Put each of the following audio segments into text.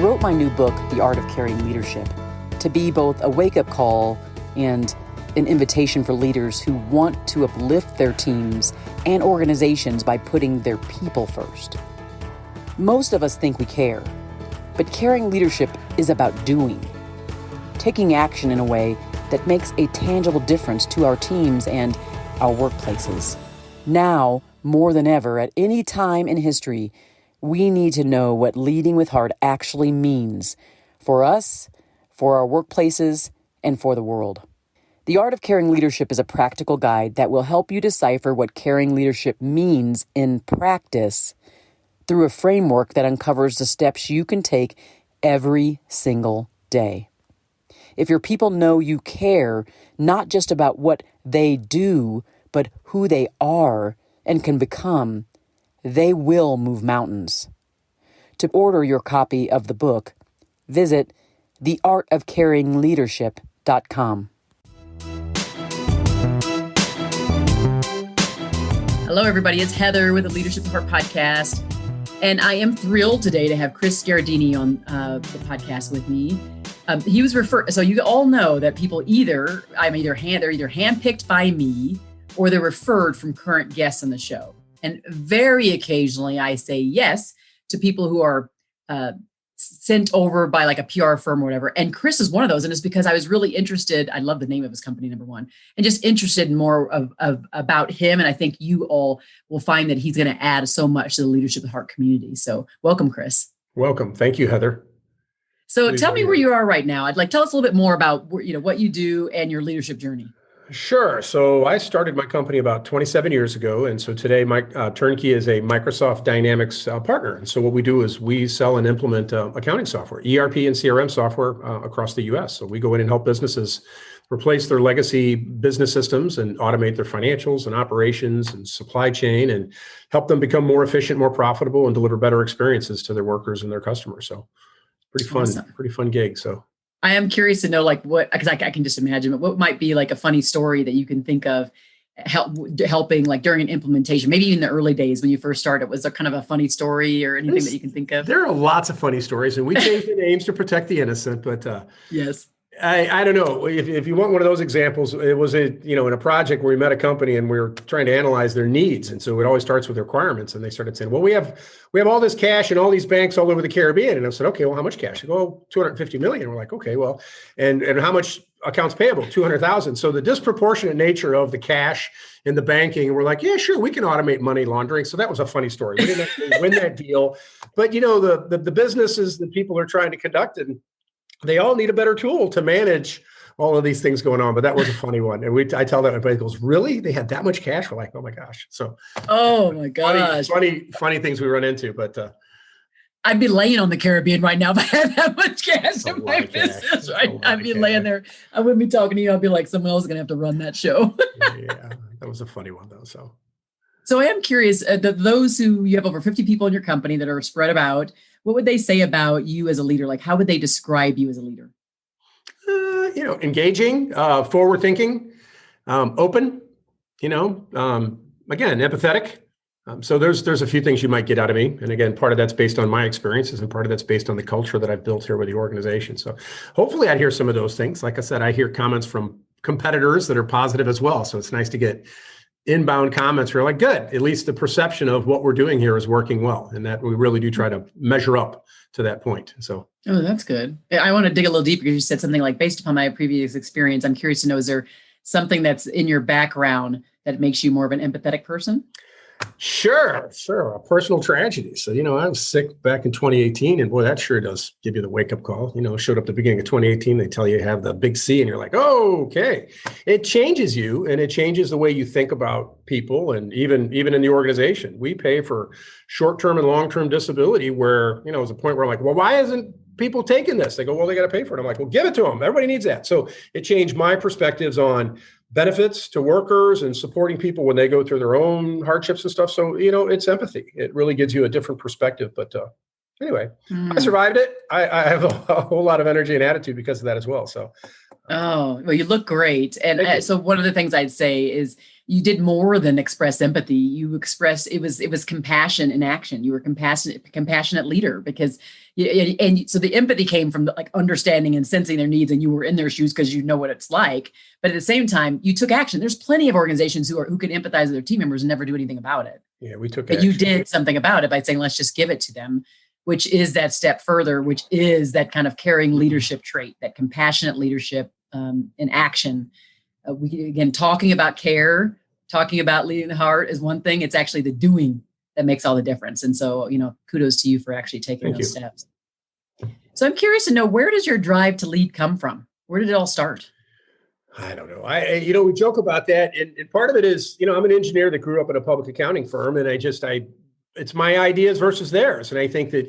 wrote my new book, The Art of Caring Leadership, to be both a wake-up call and an invitation for leaders who want to uplift their teams and organizations by putting their people first. Most of us think we care, but caring leadership is about doing, taking action in a way that makes a tangible difference to our teams and our workplaces. Now, more than ever, at any time in history, we need to know what leading with heart actually means for us, for our workplaces, and for the world. The Art of Caring Leadership is a practical guide that will help you decipher what caring leadership means in practice through a framework that uncovers the steps you can take every single day. If your people know you care, not just about what they do, but who they are and can become, they will move mountains. To order your copy of the book, visit theartofcaringleadership.com. Hello, everybody. It's Heather with the Leadership with Heart podcast. And I am thrilled today to have Chris Gherardini on the podcast with me. He was referred, so you all know that people they're either handpicked by me or they're referred from current guests on the show. And very occasionally I say yes to people who are sent over by like a PR firm or whatever. And Chris is one of those. And it's because I was really interested. I love the name of his company, number one, and just interested in more about him. And I think you all will find that he's going to add so much to the Leadership with Heart community. So welcome, Chris. Welcome. Thank you, Heather. So tell me where you are right now. Tell us a little bit more about what you do and your leadership journey. Sure. So I started my company about 27 years ago. And so today, Turnkey is a Microsoft Dynamics partner. And so what we do is we sell and implement accounting software, ERP and CRM software across the US. So we go in and help businesses replace their legacy business systems and automate their financials and operations and supply chain and help them become more efficient, more profitable, and deliver better experiences to their workers and their customers. So pretty fun, Awesome. Pretty fun gig. So I am curious to know what, because I can just imagine what might be like a funny story that you can think of helping like during an implementation, maybe even in the early days when you first started. Was there kind of a funny story or anything that you can think of? There are lots of funny stories, and we change the names to protect the innocent, but yes. I don't know if you want one of those examples. It was in a project where we met a company and we were trying to analyze their needs, and so it always starts with requirements. And they started saying, "Well, we have all this cash in all these banks all over the Caribbean." And I said, "Okay, well, how much cash?" They go, "Oh, 250 million." We're like, "Okay, well, and how much accounts payable?" 200,000. So the disproportionate nature of the cash in the banking, we're like, "Yeah, sure, we can automate money laundering." So that was a funny story. We didn't actually win that deal, but the businesses that people are trying to conduct and they all need a better tool to manage all of these things going on. But that was a funny one. And I tell that everybody goes, "Really? They had that much cash?" We're like, "Oh my gosh." So, oh my gosh, funny things we run into. But I'd be laying on the Caribbean right now if I had that much cash in my business. Right? I'd be laying there. I wouldn't be talking to you. I'd be like, someone else is going to have to run that show. Yeah, that was a funny one though. So I am curious, those who you have over 50 people in your company that are spread about, what would they say about you as a leader? Like, how would they describe you as a leader? Engaging, forward-thinking, open, again, empathetic. So there's a few things you might get out of me. And again, part of that's based on my experiences and part of that's based on the culture that I've built here with the organization. So hopefully I'd hear some of those things. Like I said, I hear comments from competitors that are positive as well. So it's nice to get inbound comments where like, good, at least the perception of what we're doing here is working well. And that we really do try to measure up to that point. So. Oh, that's good. I want to dig a little deeper because you said something like, based upon my previous experience, I'm curious to know, is there something that's in your background that makes you more of an empathetic person? Sure. A personal tragedy. So, I was sick back in 2018 and boy, that sure does give you the wake up call. Showed up at the beginning of 2018, they tell you have the big C and you're like, oh, okay. It changes you and it changes the way you think about people. And even in the organization, we pay for short-term and long-term disability where, there's a point where I'm like, well, why isn't people taking this? They go, well, they got to pay for it. I'm like, well, give it to them. Everybody needs that. So it changed my perspectives on benefits to workers and supporting people when they go through their own hardships and stuff. So, it's empathy. It really gives you a different perspective. But anyway, I survived it. I have a whole lot of energy and attitude because of that as well. So. Oh, well, you look great. And so one of the things I'd say is you did more than express empathy. You expressed, it was compassion in action. You were compassionate leader because, and so the empathy came from like understanding and sensing their needs, and you were in their shoes because you know what it's like. But at the same time, you took action. There's plenty of organizations who can empathize with their team members and never do anything about it. Yeah, we took But action. you did something about it by saying, let's just give it to them, which is that step further, which is that kind of caring leadership trait, that compassionate leadership in action. Again, talking about care, talking about leading the heart is one thing. It's actually the doing that makes all the difference. And so, kudos to you for actually taking those steps. So I'm curious to know, where does your drive to lead come from? Where did it all start? I don't know. We joke about that. And part of it is, I'm an engineer that grew up in a public accounting firm, and it's my ideas versus theirs. And I think that,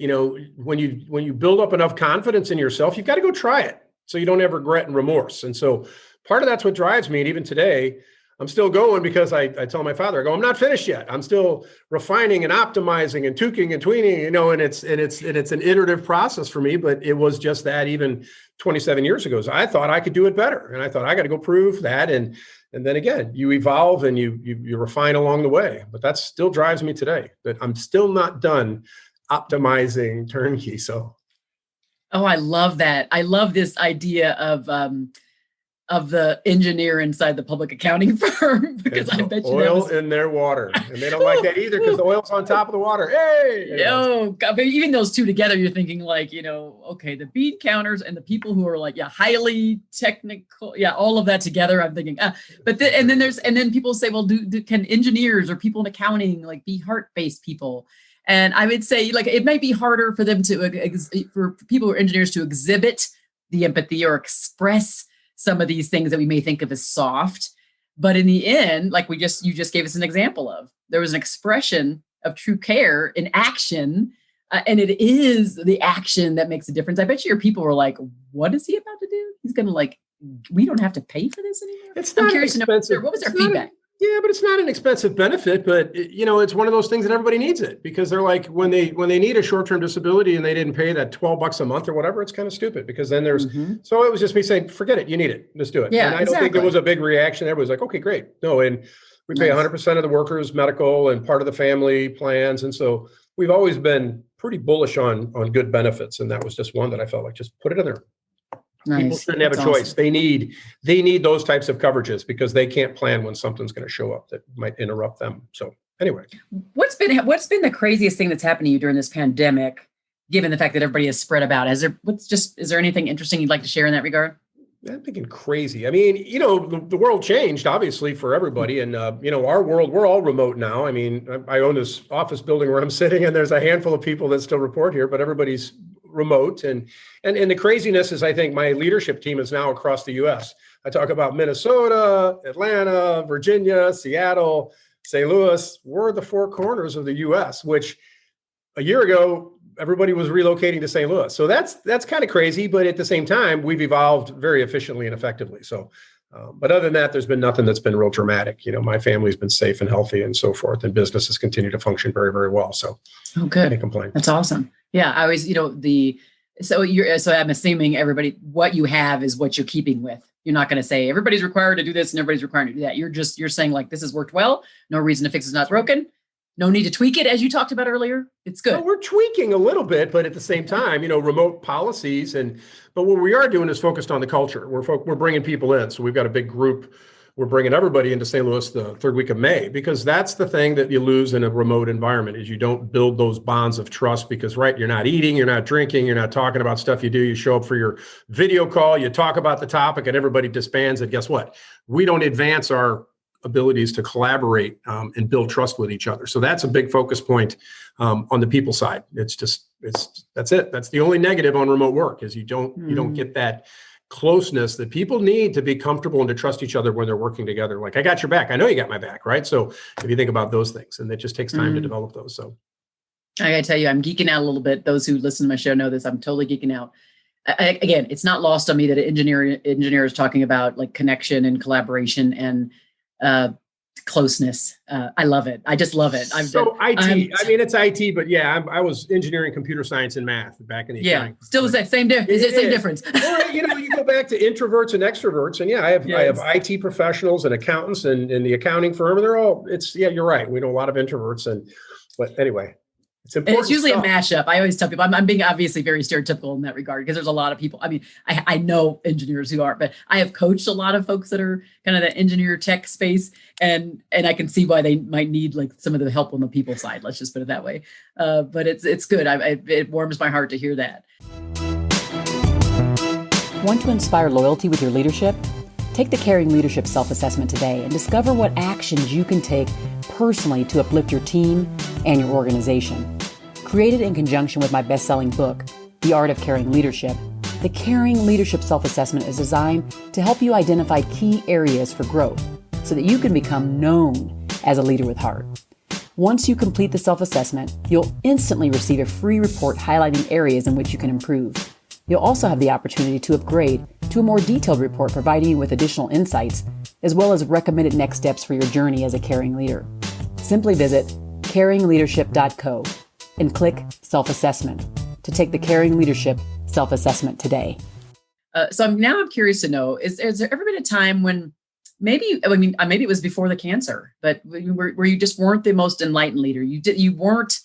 when you build up enough confidence in yourself, you've got to go try it so you don't have regret and remorse. And so part of that's what drives me. And even today, I'm still going because I tell my father, I go, I'm not finished yet. I'm still refining and optimizing and tweaking and tweening, and it's an iterative process for me. But it was just that even 27 years ago. So I thought I could do it better. And I thought I got to go prove that. And then again, you evolve and you refine along the way. But that still drives me today, that I'm still not done optimizing Turnkey. So. Oh, I love that. I love this idea of the engineer inside the public accounting firm, because I bet you oil in their water, and they don't like that either because the oil's on top of the water. Hey, oh God, but even those two together, you're thinking like, okay, the bead counters and the people who are like, highly technical, all of that together. I'm thinking, but then people say, well, can engineers or people in accounting like be heart-based people? And I would say, like, it might be harder for them for people who are engineers to exhibit the empathy or express some of these things that we may think of as soft. But in the end, like you just gave us an example of, there was an expression of true care in action. And it is the action that makes a difference. I bet you your people were like, what is he about to do? He's going to we don't have to pay for this anymore. I'm curious to know, what was their feedback? Yeah, but it's not an expensive benefit, but it's one of those things that everybody needs it, because they're like, when they need a short-term disability and they didn't pay that $12 a month or whatever, it's kind of stupid, because then there's, so it was just me saying, forget it. You need it. Let's do it. Yeah, and I don't think there was a big reaction. Everybody's like, okay, great. No. And we pay 100% of the workers medical and part of the family plans. And so we've always been pretty bullish on good benefits. And that was just one that I felt like, just put it in there. Nice. People shouldn't have a choice. Awesome. They need those types of coverages, because they can't plan when something's going to show up that might interrupt them. So anyway, what's been the craziest thing that's happened to you during this pandemic, given the fact that everybody is spread about? Is there anything interesting you'd like to share in that regard? I'm thinking crazy. I mean, the world changed obviously for everybody, and our world, we're all remote now. I mean, I own this office building where I'm sitting, and there's a handful of people that still report here, but everybody's remote. And the craziness is, I think my leadership team is now across the U.S. I talk about Minnesota, Atlanta, Virginia, Seattle, St. Louis. We're the four corners of the U.S., which a year ago, everybody was relocating to St. Louis. So that's kind of crazy. But at the same time, we've evolved very efficiently and effectively. So, but other than that, there's been nothing that's been real dramatic. My family's been safe and healthy and so forth, and businesses continue to function very, very well. So, oh, good. Can't complain. That's awesome. Yeah, I always, so I'm assuming everybody, what you have is what you're keeping with. You're not going to say everybody's required to do this and everybody's required to do that. You're saying like, this has worked well. No reason to fix it's not broken. No need to tweak it, as you talked about earlier. It's good. Well, we're tweaking a little bit, but at the same time, remote policies but what we are doing is focused on the culture. We're bringing people in. So we've got a big group. We're bringing everybody into St. Louis the third week of May, because that's the thing that you lose in a remote environment, is you don't build those bonds of trust, because you're not eating, you're not drinking, you're not talking about stuff you do. You show up for your video call, you talk about the topic, and everybody disbands. And guess what? We don't advance our abilities to collaborate and build trust with each other. So that's a big focus point on the people side. That's it. That's the only negative on remote work, is you don't get that closeness that people need to be comfortable and to trust each other when they're working together. Like, I got your back. I know you got my back, right? So if you think about those things, and it just takes time to develop those. So I got to tell you, I'm geeking out a little bit. Those who listen to my show know this. I'm totally geeking out. Again, it's not lost on me that an engineer is talking about like connection and collaboration and closeness. I love it. I just love it. It's IT, but yeah, I was engineering, computer science, and math back in the accounting. Still the same difference. Or, you go back to introverts and extroverts, and I have IT professionals and accountants and the accounting firm, and they're all, you're right. We know a lot of introverts, but anyway, it's important. And it's usually stuff. a mashup. I always tell people, I'm being obviously very stereotypical in that regard, because there's a lot of people. I mean, I know engineers who aren't, but I have coached a lot of folks that are kind of the engineer tech space, and I can see why they might need like some of the help on the people side. Let's just put it that way. But it's good. It warms my heart to hear that. Want to inspire loyalty with your leadership? Take the Caring Leadership Self-Assessment today and discover what actions you can take personally to uplift your team and your organization. Created in conjunction with my best-selling book, The Art of Caring Leadership, the Caring Leadership Self-Assessment is designed to help you identify key areas for growth so that you can become known as a leader with heart. Once you complete the self-assessment, you'll instantly receive a free report highlighting areas in which you can improve. You'll also have the opportunity to upgrade to a more detailed report providing you with additional insights, as well as recommended next steps for your journey as a caring leader. Simply visit caringleadership.co and click Self-Assessment to take the Caring Leadership Self-Assessment today. So I'm curious to know, is there ever been a time when maybe it was before the cancer, but where you just weren't the most enlightened leader? You weren't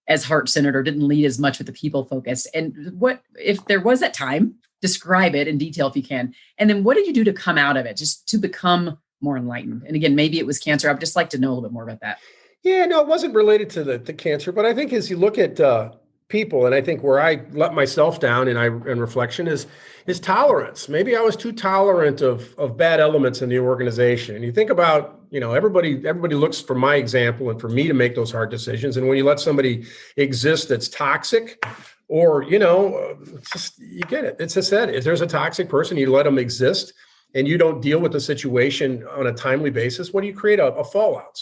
as heart-centered or didn't lead as much with the people focused. And what, if there was that time, describe it in detail if you can. And then what did you do to come out of it, just to become more enlightened? And again, maybe it was cancer. I'd just like to know a little bit more about that. Yeah, no, it wasn't related to the cancer, but I think as you look at people, and I think where I let myself down in reflection is tolerance. Maybe I was too tolerant of bad elements in the organization. And you think about, everybody looks for my example and for me to make those hard decisions. And when you let somebody exist that's toxic, or, you get it. It's just that if there's a toxic person, you let them exist and you don't deal with the situation on a timely basis, what do you create? A fallout.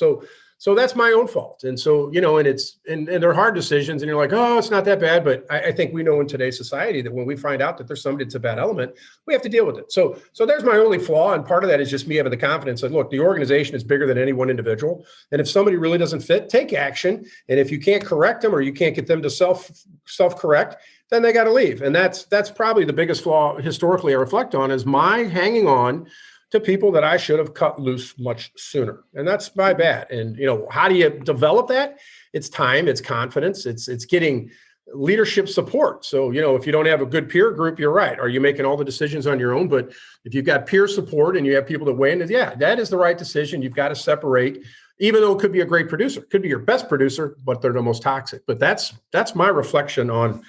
So that's my own fault. And so, and they're hard decisions and you're like, oh, it's not that bad. But I think we know in today's society that when we find out that there's somebody that's a bad element, we have to deal with it. So there's my only flaw. And part of that is just me having the confidence that, look, the organization is bigger than any one individual. And if somebody really doesn't fit, take action. And if you can't correct them or you can't get them to self-correct, then they got to leave. And that's probably the biggest flaw historically I reflect on, is my hanging on to people that I should have cut loose much sooner. And that's my bad. And, how do you develop that? It's time, it's confidence, it's getting leadership support. So, if you don't have a good peer group, you're right. Are you making all the decisions on your own? But if you've got peer support and you have people that weigh in, that is the right decision. You've got to separate, even though it could be a great producer, it could be your best producer, but they're the most toxic. But that's my reflection on,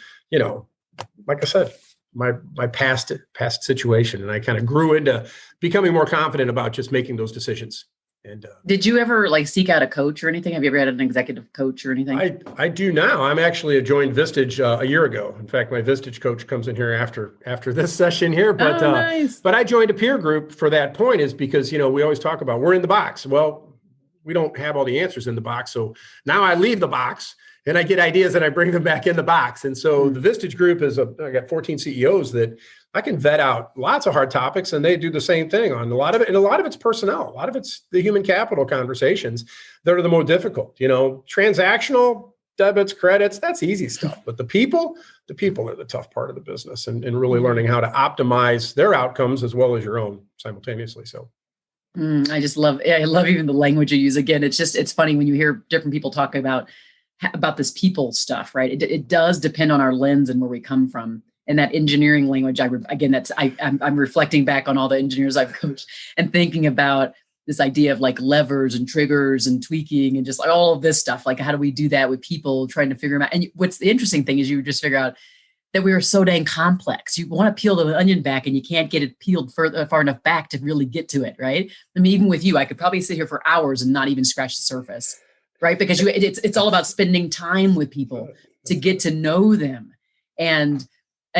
like I said, my past situation. And I kind of grew into becoming more confident about just making those decisions. And did you ever seek out a coach or anything? Have you ever had an executive coach or anything? I do now. I'm actually joined Vistage a year ago. In fact, my Vistage coach comes in here after this session here. But nice. But I joined a peer group for that point, is because we always talk about we're in the box. Well, we don't have all the answers in the box. So now I leave the box and I get ideas and I bring them back in the box. And so the Vistage group I got 14 CEOs that I can vet out lots of hard topics, and they do the same thing on a lot of it. And a lot of it's personnel. A lot of it's the human capital conversations that are the more difficult. Transactional, debits, credits, that's easy stuff. But the people are the tough part of the business, and really learning how to optimize their outcomes as well as your own simultaneously. So. I love even the language you use. Again, it's funny when you hear different people talk about this people stuff, right? It does depend on our lens and where we come from. And that engineering language, I'm reflecting back on all the engineers I've coached and thinking about this idea of levers and triggers and tweaking and just all of this stuff. How do we do that with people, trying to figure them out? And what's the interesting thing is you just figure out that we are so dang complex. You want to peel the onion back and you can't get it peeled far enough back to really get to it, right? I mean, even with you, I could probably sit here for hours and not even scratch the surface, right? Because it's all about spending time with people to get to know them. And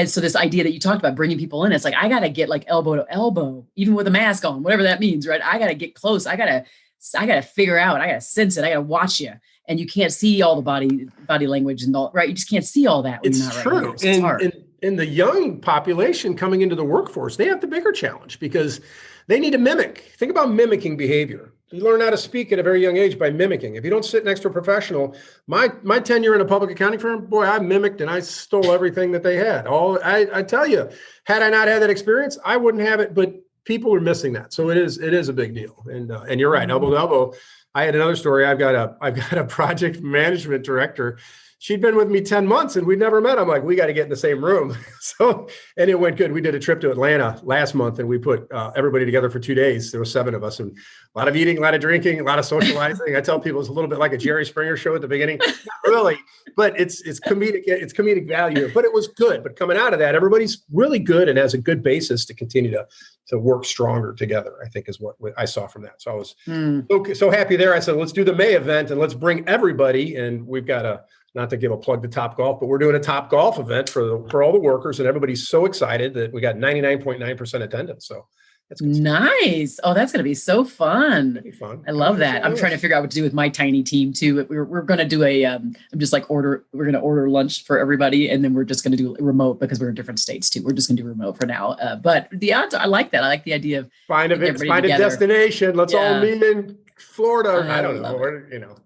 so this idea that you talked about, bringing people in, it's I got to get elbow to elbow, even with a mask on, whatever that means, right? I got to get close. I got to figure out, I got to sense it. I got to watch you. And you can't see all the body language and all, right? You just can't see all that when you're not true. Right. So it's hard. In the young population coming into the workforce, they have the bigger challenge because they need to mimic. Think about mimicking behavior. You learn how to speak at a very young age by mimicking. If you don't sit next to a professional, my tenure in a public accounting firm, boy, I mimicked and I stole everything that they had. I tell you, had I not had that experience, I wouldn't have it. But people are missing that, so it is a big deal. And you're right, elbow to elbow. I had another story. I've got a project management director. She'd been with me 10 months and we'd never met. I'm like, we got to get in the same room. And it went good. We did a trip to Atlanta last month and we put everybody together for 2 days. There were 7 of us and a lot of eating, a lot of drinking, a lot of socializing. I tell people it's a little bit like a Jerry Springer show at the beginning. Not really, but it's comedic value, but it was good. But coming out of that, everybody's really good and has a good basis to continue to work stronger together, I think is what I saw from that. So I was so happy there. I said, let's do the May event and let's bring everybody. And we've got not to give a plug to Top Golf, but we're doing a Top Golf event for all the workers, and everybody's so excited that we got 99.9% attendance. So that's good. Nice. Oh, that's going to be so fun. That'd be fun. I love that. I'm trying to figure out what to do with my tiny team too. We're going to do we're going to order lunch for everybody. And then we're just going to do remote because we're in different states too. We're just going to do remote for now. But the odds, I like that. I like the idea of find a destination. Let's all meet in Florida. I don't know.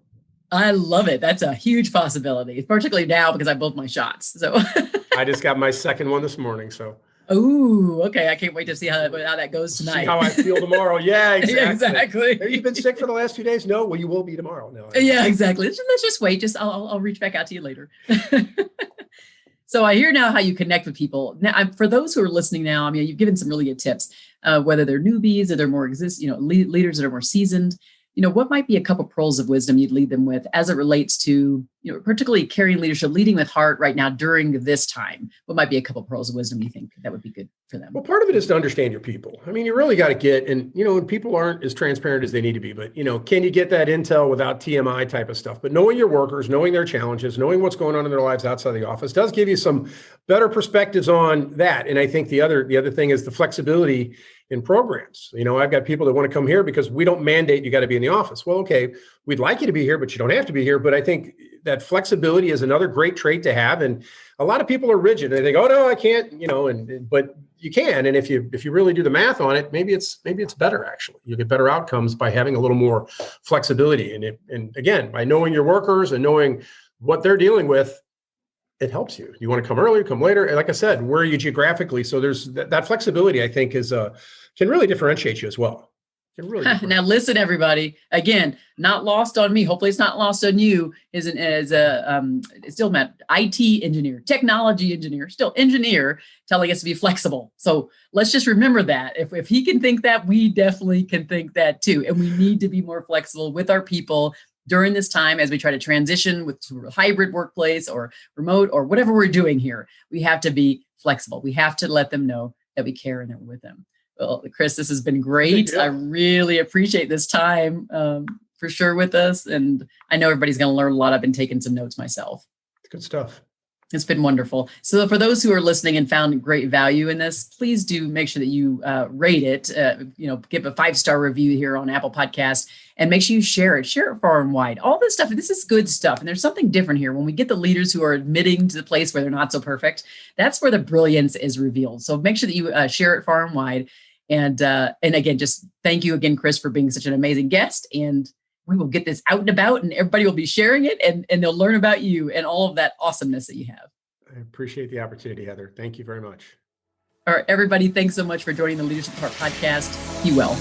I love it. That's a huge possibility, particularly now because I both my shots. So I just got my second one this morning. So. Oh, okay. I can't wait to see how that goes tonight. See how I feel tomorrow. Yeah, exactly. Yeah, exactly. Have you been sick for the last 2 days? No. Well, you will be tomorrow. No. Yeah, exactly. Let's just wait. I'll reach back out to you later. So I hear now how you connect with people. Now, for those who are listening now, I mean, you've given some really good tips, whether they're newbies or they're more leaders that are more seasoned. What might be a couple pearls of wisdom you'd lead them with as it relates to, particularly carrying leadership, leading with heart right now during this time? What might be a couple pearls of wisdom you think that would be good for them? Well, part of it is to understand your people. I mean, you really got to get, and people aren't as transparent as they need to be, but can you get that intel without TMI type of stuff? But knowing your workers, knowing their challenges, knowing what's going on in their lives outside the office does give you some better perspectives on that. And I think the other thing is the flexibility in programs. I've got people that want to come here because we don't mandate you got to be in the office. Well, okay, we'd like you to be here, but you don't have to be here. But I think that flexibility is another great trait to have. And a lot of people are rigid. They think, oh no, I can't, but you can. And if you really do the math on it, maybe it's better actually. You get better outcomes by having a little more flexibility. And again, by knowing your workers and knowing what they're dealing with, it helps you. You want to come earlier, come later. And like I said, where are you geographically? So there's that flexibility, I think, can really differentiate you as well. Now, listen, everybody. Again, not lost on me. Hopefully, it's not lost on you. It's still an IT engineer, technology engineer, still engineer, telling us to be flexible. So let's just remember that. If he can think that, we definitely can think that too. And we need to be more flexible with our people during this time as we try to transition with a hybrid workplace or remote or whatever we're doing here. We have to be flexible. We have to let them know that we care and that we're with them. Well, Chris, this has been great. I really appreciate this time for sure with us. And I know everybody's going to learn a lot. I've been taking some notes myself. Good stuff. It's been wonderful. So for those who are listening and found great value in this, please do make sure that you rate it, give a 5-star review here on Apple Podcasts, and make sure you share it far and wide. All this stuff, this is good stuff. And there's something different here. When we get the leaders who are admitting to the place where they're not so perfect, that's where the brilliance is revealed. So make sure that you share it far and wide. And again, just thank you again, Chris, for being such an amazing guest. And we will get this out and about and everybody will be sharing it and they'll learn about you and all of that awesomeness that you have. I appreciate the opportunity, Heather. Thank you very much. All right, everybody, thanks so much for joining the Leadership Heart podcast. Be well.